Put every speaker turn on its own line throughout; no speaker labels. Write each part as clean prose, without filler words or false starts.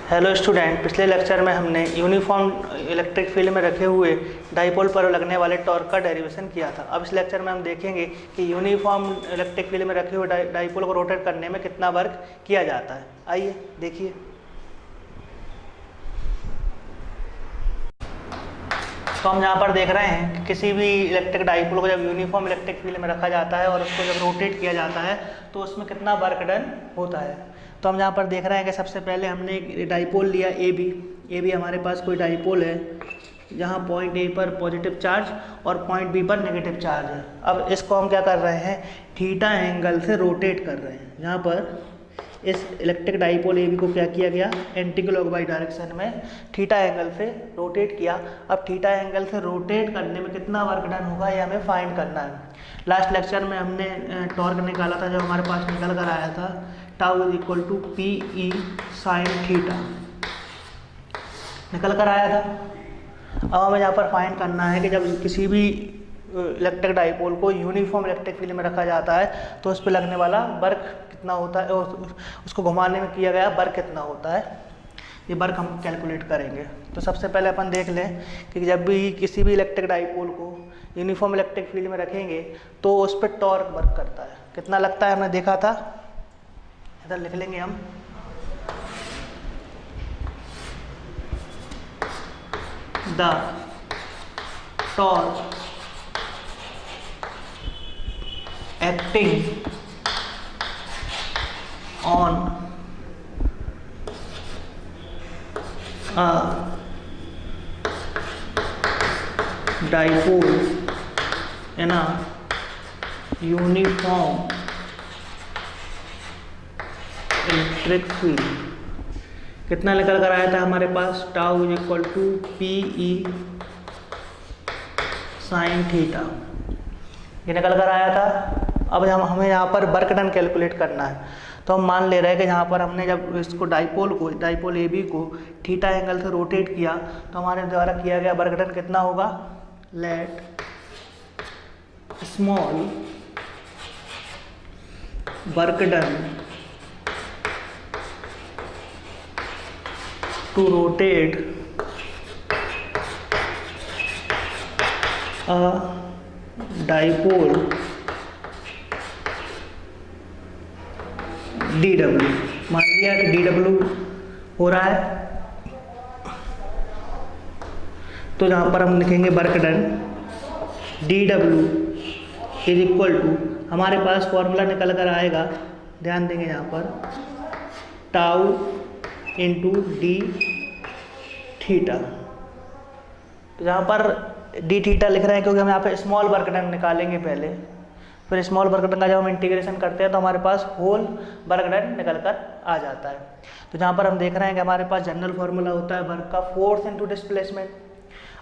Hello student, पिछले lecture में हमने यूनिफॉर्म इलेक्ट्रिक फील्ड में रखे हुए डाइपोल पर लगने वाले टॉर्क का डेरिवेशन किया था। अब इस लेक्चर में हम देखेंगे कि यूनिफॉर्म इलेक्ट्रिक फील्ड में रखे हुए डाइपोल को रोटेट करने में कितना वर्क किया जाता है। आइए देखिए। तो हम यहाँ पर देख रहे हैं कि किसी भी इलेक्ट्रिक डाइपोल को जब यूनिफॉर्म इलेक्ट्रिक फील्ड में रखा जाता है और उसको जब रोटेट किया जाता है तो उसमें कितना वर्क डन होता है। तो हम यहाँ पर देख रहे हैं कि सबसे पहले हमने एक डाइपोल लिया ए बी हमारे पास कोई डाइपोल है जहाँ पॉइंट ए पर पॉजिटिव चार्ज और पॉइंट बी पर नेगेटिव चार्ज है। अब इसको हम क्या कर रहे हैं, थीटा एंगल से रोटेट कर रहे हैं। यहाँ पर इस इलेक्ट्रिक डाइपोल ए बी को क्या किया गया, एंटी क्लॉकवाइज डायरेक्शन में थीटा एंगल से रोटेट किया। अब थीटा एंगल से रोटेट करने में कितना वर्क डन होगा ये हमें फाइंड करना है। लास्ट लेक्चर में हमने टॉर्क निकाला था, जो हमारे पास निकल कर आया था tau is equal to P E sine theta निकल कर आया था। अब हमें यहाँ पर फाइंड करना है कि जब किसी भी इलेक्ट्रिक डाइपोल को यूनिफॉर्म इलेक्ट्रिक फील्ड में रखा जाता है तो उस पर लगने वाला वर्क कितना होता है, उसको घुमाने में किया गया वर्क कितना होता है, ये वर्क हम कैलकुलेट करेंगे। तो सबसे पहले अपन देख लें कि जब भी किसी भी इलेक्ट्रिक डाइपोल को यूनिफॉर्म इलेक्ट्रिक फील्ड में रखेंगे तो उस पर टॉर्क वर्क करता है। कितना लगता है हमने देखा था, इधर लिख लेंगे हम। The torque acting on a dipole in a uniform electric field कितना निकल कर आया था हमारे पास, tau is equal to P E sine theta, ये निकल कर आया था। अब हमें यहाँ पर वर्क डन कैलकुलेट करना है। तो हम मान ले रहे हैं कि यहाँ पर हमने जब इसको डाइपोल ए बी को थीटा एंगल से रोटेट किया तो हमारे द्वारा किया गया वर्क डन कितना होगा, let small work done to rotate a dipole D W. मान लिया कि डी डब्ल्यू हो रहा है, तो जहाँ पर हम लिखेंगे work done D W is equal to, हमारे पास फॉर्मूला निकल कर आएगा, ध्यान देंगे यहाँ पर, टाउ इंटू डी थीटा। तो जहाँ पर डी थीटा लिख रहे हैं क्योंकि हम यहाँ पे स्मॉल वर्क डन निकालेंगे पहले, फिर स्मॉल वर्क डन का जब हम इंटीग्रेशन करते हैं तो हमारे पास होल वर्क डन निकल कर आ जाता है। तो जहाँ पर हम देख रहे हैं कि हमारे पास जनरल फार्मूला होता है वर्क का फोर्स इनटू डिस्प्लेसमेंट।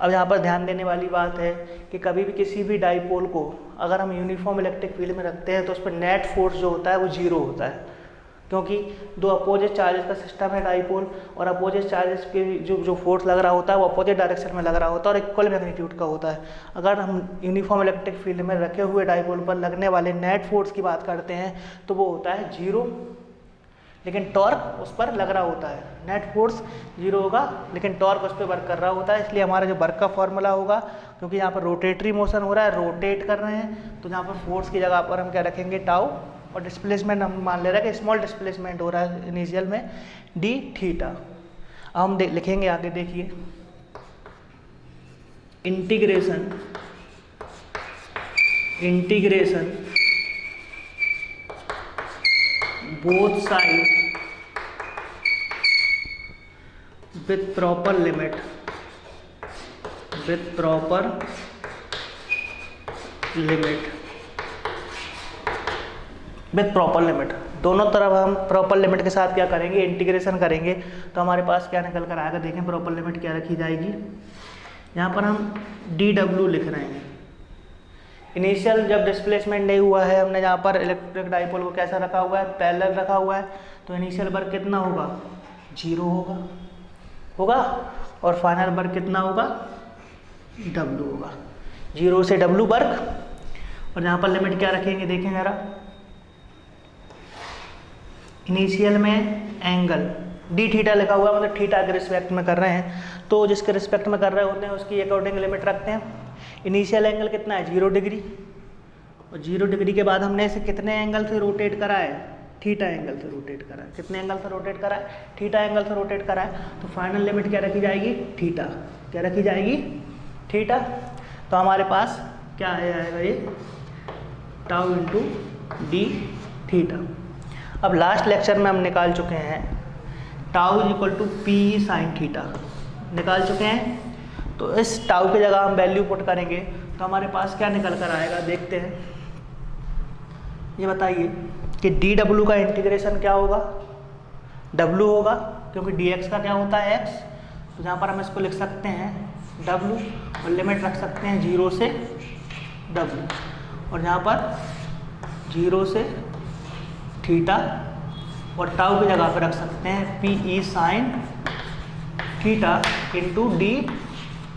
अब यहाँ पर ध्यान देने वाली बात है कि कभी भी किसी भी डाइपोल को अगर हम यूनिफॉर्म इलेक्ट्रिक फील्ड में रखते हैं तो उस पर नेट फोर्स जो होता है वो जीरो होता है, क्योंकि दो अपोजिट चार्जेस का सिस्टम है डाइपोल, और अपोजिट चार्जेस के जो फोर्स लग रहा होता है वो अपोजिट डायरेक्शन में लग रहा होता है और इक्वल मैग्नीट्यूड का होता है। अगर हम यूनिफॉर्म इलेक्ट्रिक फील्ड में रखे हुए डाइपोल पर लगने वाले नेट फोर्स की बात करते हैं तो वो होता है जीरो, लेकिन टॉर्क उस पर लग रहा होता है। नेट फोर्स जीरो होगा लेकिन टॉर्क उस पर वर्क कर रहा होता है। इसलिए हमारा जो वर्क का फॉर्मूला होगा, क्योंकि यहाँ पर रोटेटरी मोशन हो रहा है, रोटेट कर रहे हैं, तो यहाँ पर फोर्स की जगह पर हम क्या रखेंगे, टाउ, और डिस्प्लेसमेंट हम मान ले रहे हैं कि स्मॉल डिस्प्लेसमेंट हो रहा है इनिशियल में, डी थीटा। अब हम लिखेंगे आगे, देखिए, integration both side with proper limit दोनों तरफ हम प्रॉपर लिमिट के साथ क्या करेंगे, इंटीग्रेशन करेंगे। तो हमारे पास क्या निकल कर आएगा, देखें प्रॉपर लिमिट क्या रखी जाएगी। यहाँ पर हम डी डब्ल्यू लिख रहे हैं, इनिशियल जब डिस्प्लेसमेंट नहीं हुआ है, हमने यहाँ पर इलेक्ट्रिक डाइपोल को कैसा रखा हुआ है, पैरेलल रखा हुआ है, तो इनिशियल वर्क कितना होगा, जीरो होगा और फाइनल वर्क कितना होगा, डब्ल्यू होगा, जीरो से डब्ल्यू वर्क। और यहाँ पर लिमिट क्या रखेंगे, देखें ज़रा, इनिशियल में एंगल डी थीटा लिखा हुआ है, मतलब थीटा के रिस्पेक्ट में कर रहे हैं, तो जिसके रिस्पेक्ट में कर रहे होते हैं उसकी अकॉर्डिंग लिमिट रखते हैं। इनिशियल एंगल कितना है 0 डिग्री, और 0 डिग्री के बाद हमने इसे कितने एंगल से रोटेट करा है, थीटा एंगल से रोटेट करा है। कितने एंगल से रोटेट करा है, थीटा एंगल से रोटेट करा है। तो फाइनल लिमिट क्या रखी जाएगी, थीटा। क्या रखी जाएगी, थीटा। तो हमारे पास क्या आएगा ये टाउ इंटू डी थीटा। अब लास्ट लेक्चर में हम निकाल चुके हैं tau is equal to P sine theta, निकाल चुके हैं। तो इस टाउ की जगह हम वैल्यू पुट करेंगे तो हमारे पास क्या निकल कर आएगा, देखते हैं। ये बताइए कि डी डब्ल्यू का इंटीग्रेशन क्या होगा, डब्ल्यू होगा, क्योंकि डी एक्स का क्या होता है एक्स। तो जहाँ पर हम इसको लिख सकते हैं डब्ल्यू, और लिमिट रख सकते हैं 0 से डब्ल्यू, और यहाँ पर 0 से थीटा, और टाउ की जगह पर रख सकते हैं P E sine theta into D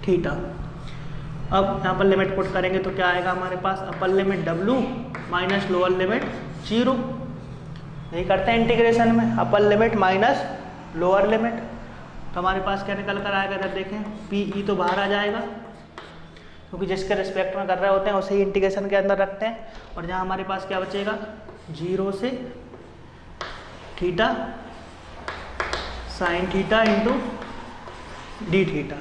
theta. अब यहाँ पर लिमिट पुट करेंगे तो क्या आएगा हमारे पास, upper limit W minus lower limit 0। यही करते हैं इंटीग्रेशन में, upper limit minus lower limit. तो हमारे पास क्या निकल कर आएगा, इधर देखें पी ई तो बाहर आ जाएगा, क्योंकि जिसके रिस्पेक्ट में कर रहे होते हैं उसे ही इंटीग्रेशन के अंदर रखते हैं। और जहाँ हमारे पास क्या बचेगा, 0 से theta sine theta into D theta.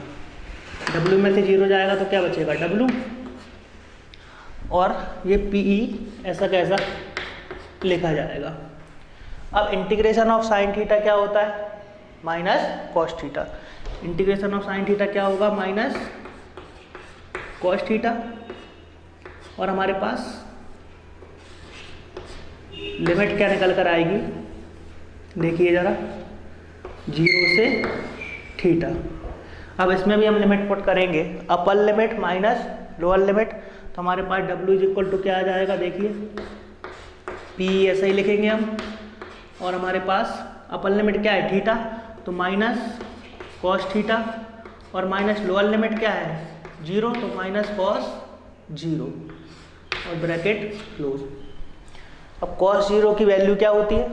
W में से 0 जाएगा तो क्या बचेगा डब्ल्यू, और ये पी ई ऐसा कैसा लिखा जाएगा। अब इंटीग्रेशन ऑफ साइन थीटा क्या होता है, minus cos theta. Integration of sine theta क्या होगा, माइनस कॉस थीटा। और हमारे पास लिमिट क्या निकल कर आएगी, देखिए ज़रा, 0 से थीटा। अब इसमें भी हम लिमिट पुट करेंगे, अपर लिमिट माइनस लोअर लिमिट। तो हमारे पास डब्ल्यू इज इक्वल टू क्या आ जाएगा, देखिए पी ऐसे ही लिखेंगे हम, और हमारे पास अपर लिमिट क्या है थीटा, तो माइनस कॉस थीटा, और माइनस लोअर लिमिट क्या है 0, तो माइनस कॉस 0, और ब्रैकेट क्लोज। अब कॉस 0 की वैल्यू क्या होती है,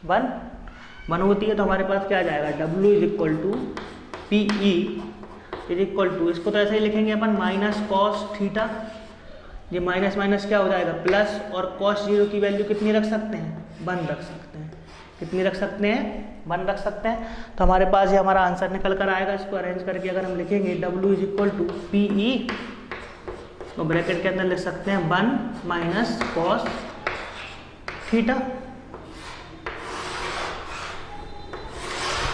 1 होती है। तो हमारे पास क्या आ जाएगा, W is equal to P E is equal to, इसको तो ऐसे ही लिखेंगे अपन, माइनस कॉस थीटा, ये माइनस माइनस क्या हो जाएगा प्लस, और कॉस 0 की वैल्यू कितनी रख सकते हैं, 1 रख सकते हैं। कितनी रख सकते हैं, 1 रख सकते हैं। तो हमारे पास ये हमारा आंसर निकल कर आएगा। इसको अरेंज करके अगर हम लिखेंगे W is equal to P E, तो ब्रैकेट के अंदर लिख सकते हैं 1 माइनस कॉस थीटा।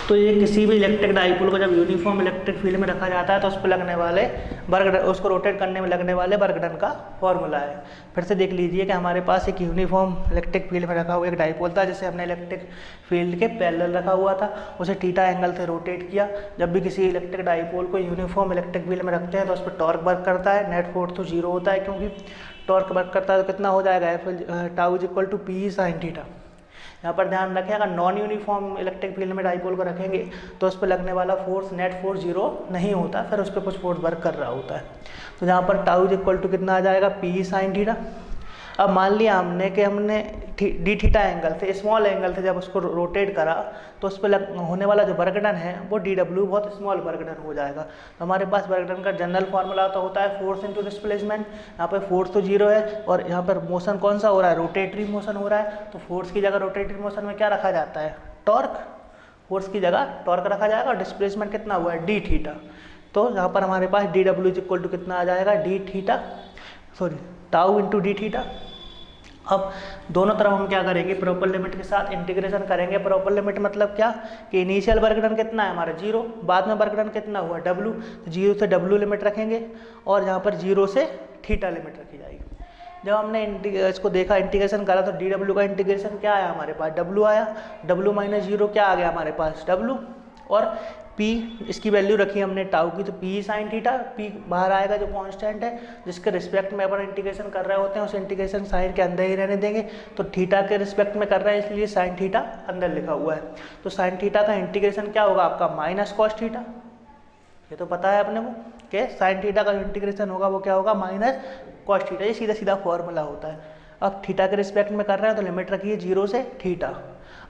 तो ये किसी भी इलेक्ट्रिक डाइपोल को जब यूनिफॉर्म इलेक्ट्रिक फील्ड में रखा जाता है तो उस पर लगने वाले वर्क, उसको रोटेट करने में लगने वाले वर्क डन का फॉर्मूला है। फिर से देख लीजिए कि हमारे पास एक यूनिफॉर्म इलेक्ट्रिक फील्ड में रखा हुआ एक डाइपोल था, जिसे हमने इलेक्ट्रिक फील्ड के पैरेलल रखा हुआ था, उसे थीटा एंगल से रोटेट किया। जब भी किसी इलेक्ट्रिक डाइपोल को यूनिफॉर्म इलेक्ट्रिक फील्ड में रखते हैं तो उस पर टॉर्क वर्क करता है, नेट फोर्स तो 0 होता है, क्योंकि टॉर्क वर्क करता है तो कितना हो जाएगा, F tau is equal to P sine theta. यहाँ पर ध्यान रखें, अगर नॉन यूनिफॉर्म इलेक्ट्रिक फील्ड में डाइपोल को रखेंगे तो उस पर लगने वाला फोर्स, नेट फोर्स 0 नहीं होता, फिर उस पर कुछ फोर्स वर्क कर रहा होता है। तो यहाँ पर टाउ इज इक्वल टू कितना आ जाएगा, पी साइन थीटा। अब मान लिया हमने कि हमने डी थीटा एंगल से, स्मॉल एंगल से जब उसको रोटेट करा तो उस पर होने वाला जो वर्क डन है वो डी डब्ल्यू बहुत स्मॉल वर्क डन हो जाएगा। तो हमारे पास वर्क डन का जनरल फार्मूला तो होता है फोर्स इंटू डिस्प्लेसमेंट। यहाँ पर फोर्स तो 0 है, और यहाँ पर मोशन कौन सा हो रहा है, रोटेटरी मोशन हो रहा है। तो फोर्स की जगह रोटेटरी मोशन में क्या रखा जाता है, टॉर्क। फोर्स की जगह टॉर्क रखा जाएगा, और डिस्प्लेसमेंट कितना हुआ है, डी थीटा। तो यहाँ पर हमारे पास D W is equal to कितना आ जाएगा, D theta, sorry tau into D theta. अब दोनों तरफ हम क्या करेंगे, प्रॉपर लिमिट के साथ इंटीग्रेशन करेंगे। प्रॉपर लिमिट मतलब क्या, कि इनिशियल वर्क डन कितना है हमारा 0, बाद में वर्क डन कितना हुआ W, तो 0 से W लिमिट रखेंगे, और यहाँ पर 0 से थीटा लिमिट रखी जाएगी। जब हमने इसको देखा, इंटीग्रेशन करा, तो DW का इंटीग्रेशन क्या आया हमारे पास, W आया, W माइनस 0 क्या आ गया हमारे पास, W, और P इसकी वैल्यू रखी हमने टाउ की, तो P साइन थीटा, P बाहर आएगा जो कांस्टेंट है, जिसके रिस्पेक्ट में अपन इंटीग्रेशन कर रहे होते हैं उस इंटीग्रेशन साइन के अंदर ही रहने देंगे। तो थीटा के रिस्पेक्ट में कर रहे हैं इसलिए साइन थीटा अंदर लिखा हुआ है। तो साइन थीटा का इंटीग्रेशन क्या होगा आपका, माइनस कॉस थीटा। ये तो पता है अपने को कि साइन थीटा का इंटीग्रेशन होगा वो क्या होगा, माइनस कॉस थीटा। ये सीधा सीधा फॉर्मूला होता है। अब थीटा के रिस्पेक्ट में कर रहे हैं तो लिमिट रखिए 0 से थीटा।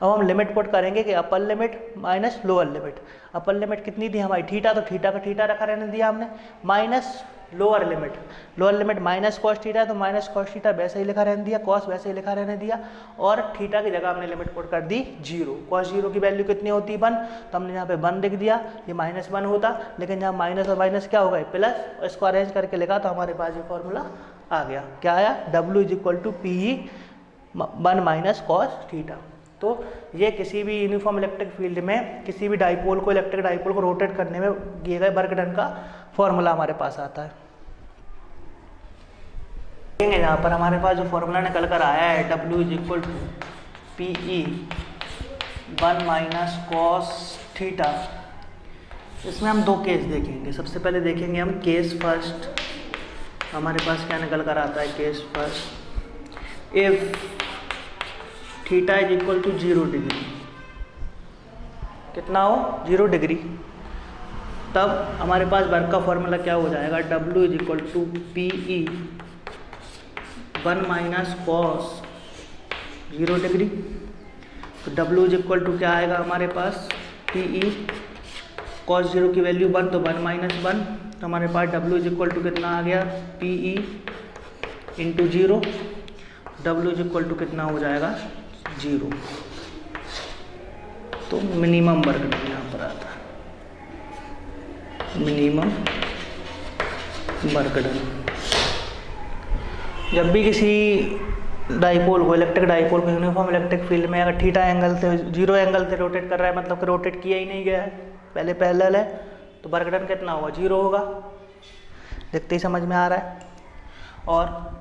अब हम लिमिट पुट करेंगे कि अपर limit minus lower limit. Upper limit कितनी थी हमारी थीटा, तो थीटा का थीटा रखा रहने दिया हमने, minus lower limit minus cos theta, तो माइनस कॉस थीटा वैसे ही लिखा रहने दिया, कॉस वैसे ही लिखा रहने दिया, और थीटा की जगह हमने लिमिट पुट कर दी 0। कॉस 0 की वैल्यू कितनी होती है 1, तो हमने यहाँ पे 1 लिख दिया, ये -1 होता, लेकिन यहाँ माइनस और माइनस क्या हो गए प्लस, और इसको अरेंज करके लिखा तो हमारे पास ये फॉर्मूला आ गया। क्या आया, W = PE 1 minus cos theta. तो ये किसी भी यूनिफॉर्म इलेक्ट्रिक फील्ड में किसी भी डाइपोल को, इलेक्ट्रिक डाइपोल को रोटेट करने में दिए गए वर्क डन का फॉर्मूला हमारे पास आता है। देखेंगे यहाँ पर हमारे पास जो फॉर्मूला निकल कर आया है W = PE 1 minus cos theta. इसमें हम दो केस देखेंगे। सबसे पहले देखेंगे हम केस फर्स्ट, हमारे पास क्या निकल कर आता है case first, if theta = 0 degree, कितना हो 0 डिग्री, तब हमारे पास वर्क का फॉर्मूला क्या हो जाएगा, W = PE 1 minus cos 0 degree. तो W = क्या आएगा हमारे पास, PE कॉस 0 की वैल्यू 1, तो 1 माइनस 1, तो हमारे पास W = कितना आ गया, PE × 0, W = कितना हो जाएगा 0। तो मिनिमम वर्क डन यहाँ पर आता है, मिनिमम वर्क डन। जब भी किसी डाइपोल को, इलेक्ट्रिक डाइपोल को यूनिफॉर्म इलेक्ट्रिक फील्ड में अगर थीटा एंगल से 0 एंगल से रोटेट कर रहा है, मतलब कि रोटेट किया ही नहीं गया है, पहले पैरेलल है, तो वर्क डन कितना होगा 0 होगा। देखते ही समझ में आ रहा है। और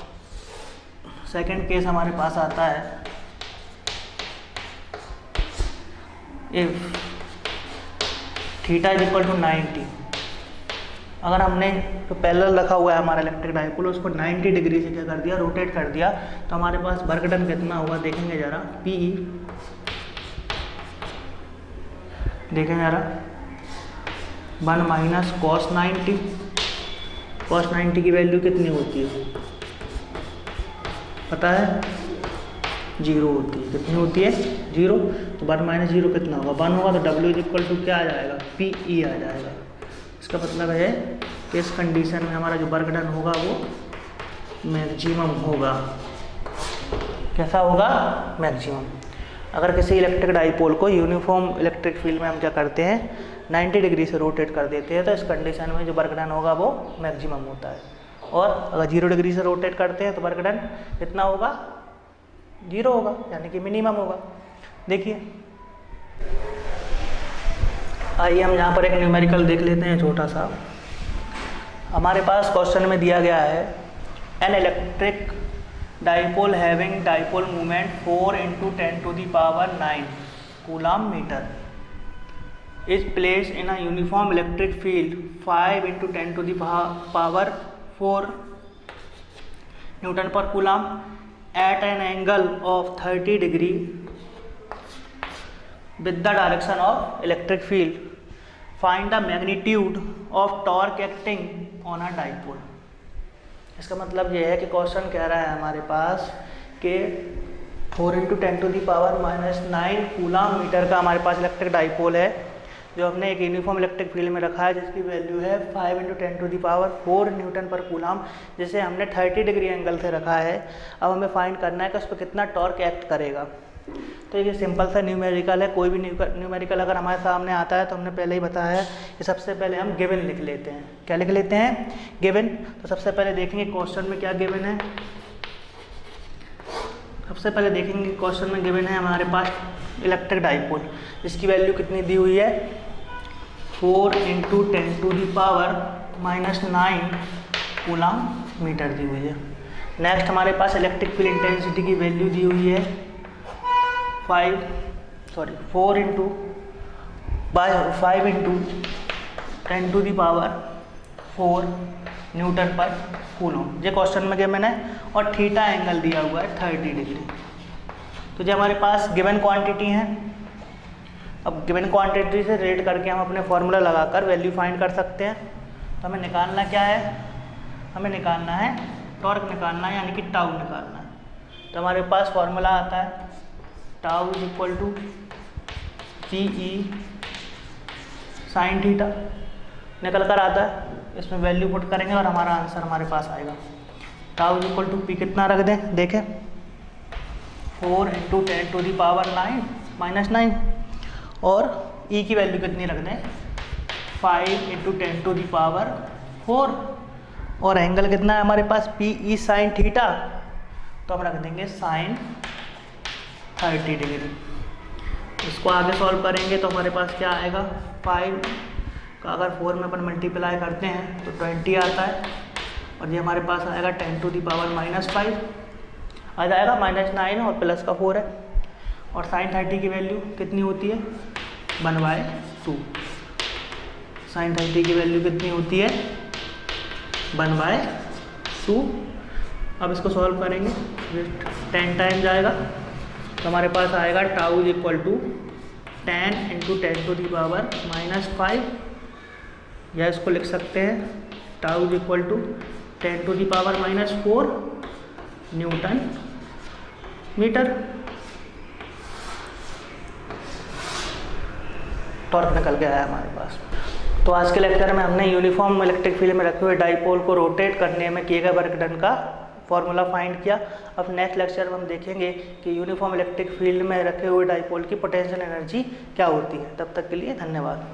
सेकंड केस हमारे पास आता है, इफ थीटा = 90। अगर हमने जो पैरेलल रखा हुआ है हमारा इलेक्ट्रिक डाइपोल, उसको 90 डिग्री से क्या कर दिया, रोटेट कर दिया, तो हमारे पास वर्क डन कितना होगा देखेंगे जरा, PE, देखें जरा 1 माइनस कॉस 90, कॉस 90 की वैल्यू कितनी होती है पता है, 0 होती है। कितनी होती है 0, तो 1 माइनस 0 कितना होगा 1 होगा, तो W = क्या आ जाएगा, PE आ जाएगा। इसका मतलब है कि इस कंडीशन में हमारा जो वर्क डन होगा वो मैक्सिमम होगा। कैसा होगा, मैक्सिमम। अगर किसी इलेक्ट्रिक डाइपोल को यूनिफॉर्म इलेक्ट्रिक फील्ड में हम क्या करते हैं 90 डिग्री से रोटेट कर देते हैं, तो इस कंडीशन में जो वर्क डन होगा वो मैक्सिमम होता है। और अगर 0 डिग्री से रोटेट करते हैं तो वर्क डन कितना होगा 0 होगा, यानी कि मिनिमम होगा। देखिए, आइए हम यहाँ पर एक न्यूमेरिकल देख लेते हैं छोटा सा। हमारे पास क्वेश्चन में दिया गया है, an electric dipole having dipole moment 4 × 10⁹ coulomb metre is placed in a uniform electric field 5 × 10⁴ Newton per coulomb at an angle of 30 degree with the direction of electric field. Find the magnitude of torque acting on a dipole. इसका मतलब ये है कि question कह रहा है हमारे पास कि 4 × 10⁻⁹ कूलम मीटर का हमारे पास इलेक्ट्रिक डाइपोल है, जो हमने एक यूनिफॉर्म इलेक्ट्रिक फील्ड में रखा है, जिसकी वैल्यू है 5 × 10⁴ न्यूटन पर कूलम, जिसे हमने 30 डिग्री एंगल से रखा है। अब हमें फाइंड करना है कि उस पर कितना टॉर्क एक्ट करेगा। तो ये सिंपल सा न्यूमेरिकल है। कोई भी न्यूमेरिकल अगर हमारे सामने आता है तो हमने पहले ही बताया है कि सबसे पहले हम गिवन लिख लेते हैं। क्या लिख लेते हैं, गिवन। तो सबसे पहले देखेंगे क्वेश्चन में क्या गिवन है। सबसे पहले देखेंगे क्वेश्चन में गिवन है हमारे पास इलेक्ट्रिक डाइपोल, जिसकी वैल्यू कितनी दी हुई है 4 × 10⁻⁹ कूलम मीटर दी हुई है। नेक्स्ट हमारे पास इलेक्ट्रिक फील्ड इंटेंसिटी की वैल्यू दी हुई है 4 × 10⁴ न्यूटन पर कूलम। ये क्वेश्चन में गिवन है और थीटा एंगल दिया हुआ है 30 डिग्री। तो जो हमारे पास गिवन क्वांटिटी है, अब गिवन क्वांटिटी से रेट करके हम अपने फॉर्मूला लगाकर वैल्यू फाइंड कर सकते हैं। तो हमें निकालना क्या है, हमें निकालना है टॉर्क निकालना है, यानी कि टाउ निकालना है। तो हमारे पास फॉर्मूला आता है tau is equal to G E sine theta निकल कर आता है। इसमें वैल्यू पुट करेंगे और हमारा आंसर हमारे पास आएगा। Tau is equal to P कितना रख दें, देखें 4 इंटू 10 टू दी पावर 9 और ई की वैल्यू कितनी रख दें 5 इंटू 10 टू दी पावर 4 और एंगल कितना है हमारे पास पी ई साइन थीटा, तो हम रख देंगे साइन 30 डिग्री। इसको आगे सॉल्व करेंगे तो हमारे पास क्या आएगा 5 का अगर 4 में अपन मल्टीप्लाई करते हैं तो 20 आता है और ये हमारे पास आएगा 10 टू दी पावर -5 आ जाएगा, -9 और प्लस का 4 है और साइन 30 की वैल्यू कितनी होती है 1/2। साइन 30 की वैल्यू कितनी होती है 1/2। अब इसको सॉल्व करेंगे 10 टाइम जाएगा तो हमारे पास आएगा tau is equal to 10 into 10 to the power -5 या इसको लिख सकते हैं tau is equal to 10 to the power -4 newton metre. Torque निकल के आया हमारे पास। तो आज के लेक्चर में हमने यूनिफॉर्म इलेक्ट्रिक फील्ड में रखे हुए डाइपोल को रोटेट करने में किए गए वर्क डन का फॉर्मूला फाइंड किया। अब नेक्स्ट लेक्चर में हम देखेंगे कि यूनिफॉर्म इलेक्ट्रिक फील्ड में रखे हुए डाइपोल की पोटेंशियल एनर्जी क्या होती है। तब तक के लिए धन्यवाद।